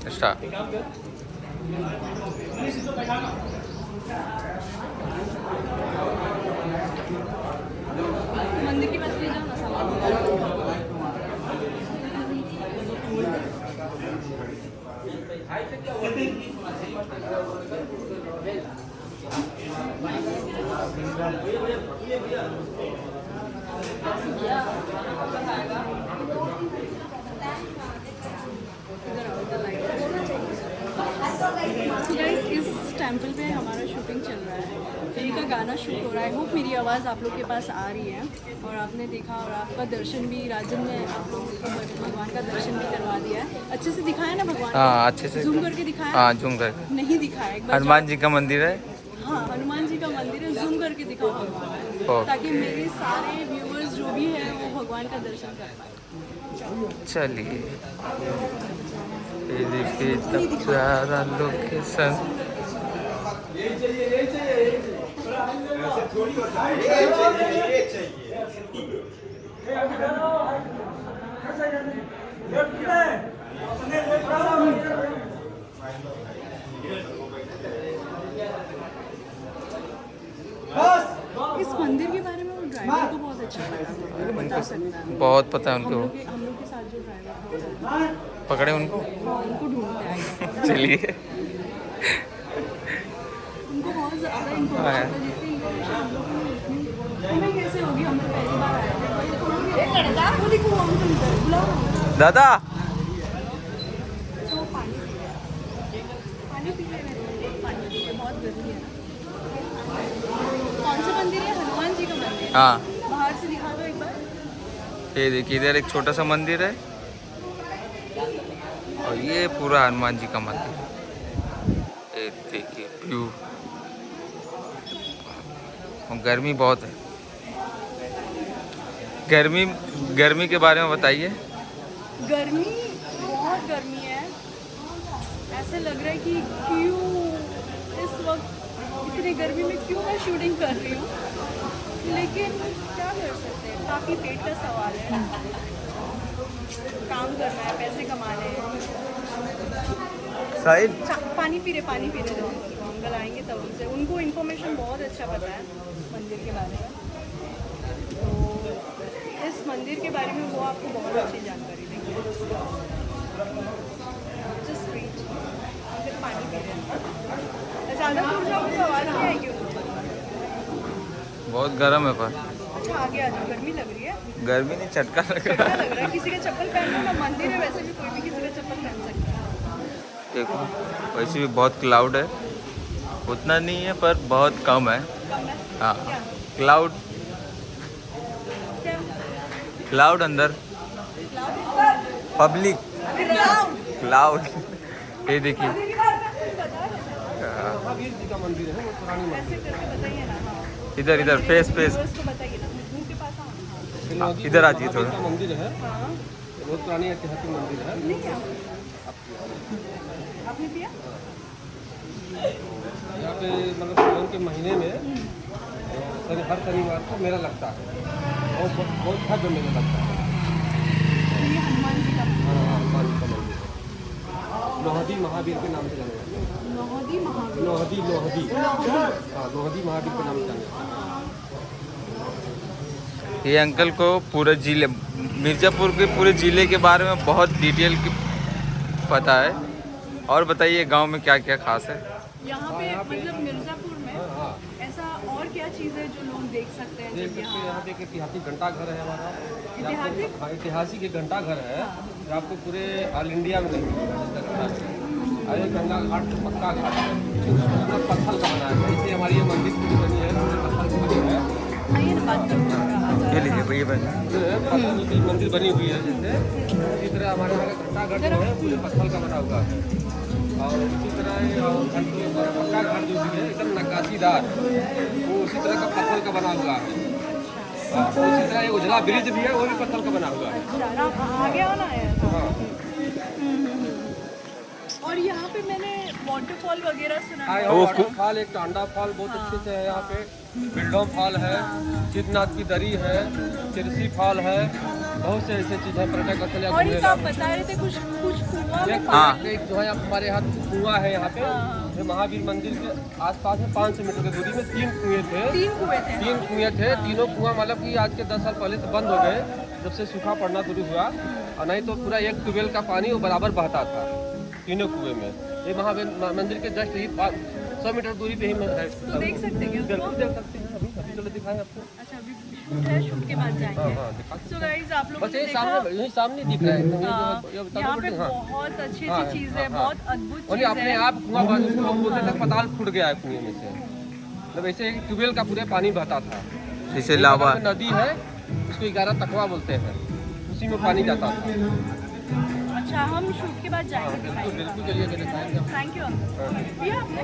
Start. मंदिर के पास ले जाओ ना सामान। इस टेम्पल पे हमारा शूटिंग चल रहा है, कहीं का गाना शूट हो रहा है। होप मेरी आवाज़ आप लोग के पास आ रही है और आपने देखा और आपका दर्शन भी, राजन ने आप लोग भगवान का दर्शन भी करवा दिया है। अच्छे से दिखाया ना भगवान? हाँ अच्छे से जूम करके दिखाया? हाँ जूम करके। नहीं दिखाया एक बार। हनुमान जी का मंदिर है। हाँ हनुमान जी का मंदिर है, जूम करके दिखाओ भगवान, ताकि मेरे सारे व्यूअर्स जो भी है वो भगवान का दर्शन कर पाए। चलिए ये देखिए इतना प्यारा लोकेशन। इस मंदिर के बारे में वो ड्राइवर को बहुत अच्छा पता, वो बता सकता है। बहुत पता है उनको। हम लोग के साथ जो ड्राइवर था, पकड़े उनको। उनको ढूंढते आए। चलिए उनको बहुत ज़्यादा इन्फॉर्मेशन था, जितनी इन्फॉर्मेशन हम लोग को उतनी हमें कैसे होगी। हम लोग पहली बार आए थे। वो देखो वो अंकल इधर, बुलाओ दादा। तो पानी पी रहे हैं, पानी पी रहे, बहुत गर्मी है ना। कौन सा मंदिर है? हनुमान जी का मंदिर। हाँ बाहर से दिखा दो एक बार। ये देखिए इधर एक छोटा सा मंदिर है और ये पूरा हनुमान जी का मंदिर। ये देखिए व्यू। गर्मी बहुत है। गर्मी के बारे में बताइए। गर्मी, बहुत गर्मी है। ऐसे लग रहा है कि क्यों इस वक्त इतनी गर्मी में क्यों मैं शूटिंग कर रही हूँ, लेकिन क्या कर सकते हैं, काफ़ी पेट का सवाल है। काम करना है, पैसे कमाने हैं। पानी पी रहे जो अंकल आएंगे तब उनसे, उनको इन्फॉर्मेशन बहुत अच्छा पता है मंदिर के बारे में। तो इस मंदिर के बारे में वो आपको बहुत अच्छी जानकारी देंगे। जस्ट वेट, अंकल पानी पी रहे हैं। ज़्यादा दूर जाओगे तो आवाज़ नहीं आएगी उनको। बहुत गर्म है पर। अच्छा आगे आ जाओ, गर्मी लग रही है। गर्मी नहीं, चटका लग क्या रहा है। लग रहा है? किसी का चप्पल पहन लो ना, मंदिर है वैसे भी कोई भी किसी का चप्पल पहन सकता है। देखो वैसे भी बहुत क्लाउड है, उतना नहीं है पर बहुत कम है। कम है? हाँ क्या? क्लाउड क्या? क्लाउड अंदर पब्लिक क्लाउड। ये देखिए महावीर जी का मंदिर है, वो पुरानी ऐसे करके बताइए ना। हाँ इधर इधर फेस फेस। उसको बताइए ना, मुंह के पास आओ ना। हाँ, इधर आ जाइए महावीर थोड़ा। का मंदिर है, हाँ बहुत पुरानी ऐतिहासिक मंदिर है। नहीं क्या आपने पिया? यहाँ पे मतलब सावन के महीने में हर शनिवार को मेला लगता है, बहुत भव्य मेला लगता है। ये हनुमान जी का मंदिर। हाँ, हनुमान जी का मंदिर है, लोहदी महावीर के नाम से जाना जाता है। लोहदी महावीर। लोहदी हाँ, लोहदी महावीर के नाम से जाना जाता है। ये अंकल को पूरे जिले मिर्ज़ापुर के पूरे ज़िले के बारे में बहुत डिटेल की पता है। और बताइए गांव में क्या क्या खास है? यहाँ पे मतलब मिर्ज़ापुर में ऐसा और क्या चीज़ है जो लोग देख सकते हैं? देख जब सकते हैं, यहाँ पे एक ऐतिहासिक घंटा घर है हमारा। ऐतिहासिक? हाँ, ऐतिहासिक एक घंटा घर है जो आपको पूरे ऑल इंडिया में नहीं मिलेगा। अरे गंगा घाट तो पक्का घाट है, मतलब पत्थर का बना है। जैसे हमारी ये मंदिर पूरी बनी है, पूरे पत्थर की बनी है। आइए ना बात करो। ये लीजिए भैया बन। पत्थर की मंदिर बनी हुई है, जैसे इसी तरह हमारे यहाँ का घंटा घर जो है पूरे पत्थर का बना हुआ है। और इसी तरह पक्का घाट जो भी है एकदम नक्काशीदार, वो उसी तरह का पत्थर का बना हुआ है। और उसी तरह ये उजला ब्रिज भी है, वो भी पत्थर का बना हुआ है। आगे आओ ना यार। हाँ। और यहाँ पे मैंने वाटरफॉल वगैरह सुना हाँ, है। यहाँ वो वाटरफॉल, एक टांडा फॉल बहुत अच्छे से है यहाँ पे, बिल्डोम फॉल है, चिदनाथ की दरी है, चिरसी फॉल है, बहुत से ऐसे चीज़ है पर्यटक स्थल और एक आप बता रहे थे कुछ कुछ कुआं में हाँ। एक जो है हमारे यहाँ कुआं है यहाँ पे, ये महावीर मंदिर के आसपास में 500 मीटर की दूरी में 3 कुएं थे। 3 कुएं थे। 3 कुएं थे, तीनों कुआं मतलब कि आज के 10 साल पहले तो बंद हो गए जब से सूखा पड़ना शुरू हुआ, और नहीं तो पूरा एक ट्यूबवेल का पानी वो बराबर बहता था तीनों कुएं में। ये महावीर मंदिर के जस्ट ही 100 मीटर दूरी पे ही है। तो देख सकते हैं क्या उसको? बिल्कुल देख सकते हैं, अभी चलो दिखाएं आपको। अच्छा अभी शूट है, शूट के बाद जाएंगे। हाँ, दिखा सो गाइस आप लोगों बस ने ये देखा सामने, यही सामने दिख रहा है एकदम, ये जो हाँ, है, ये बता यहाँ दो पे बिल्डिंग, हाँ। बहुत अच्छी हाँ, अच्छी चीज़ हाँ, है, हाँ। बहुत अद्भुत और चीज़ ये अपने है। आप कुआं बन, उसको लोग बोलते थे पताल फूट गया है कुएं में से, मतलब ऐसे एक ट्यूबवेल का पूरे पानी बहता था। जैसे एक लावा बगल में नदी है, उसको 11 तकवा बोलते हैं, उसी में पानी जाता था। अच्छा हम शूट के बाद हाँ, जाएंगे बिल्कुल बिल्कुल, चलिए दिखाएंगे। Thank you uncle. पिया आपने?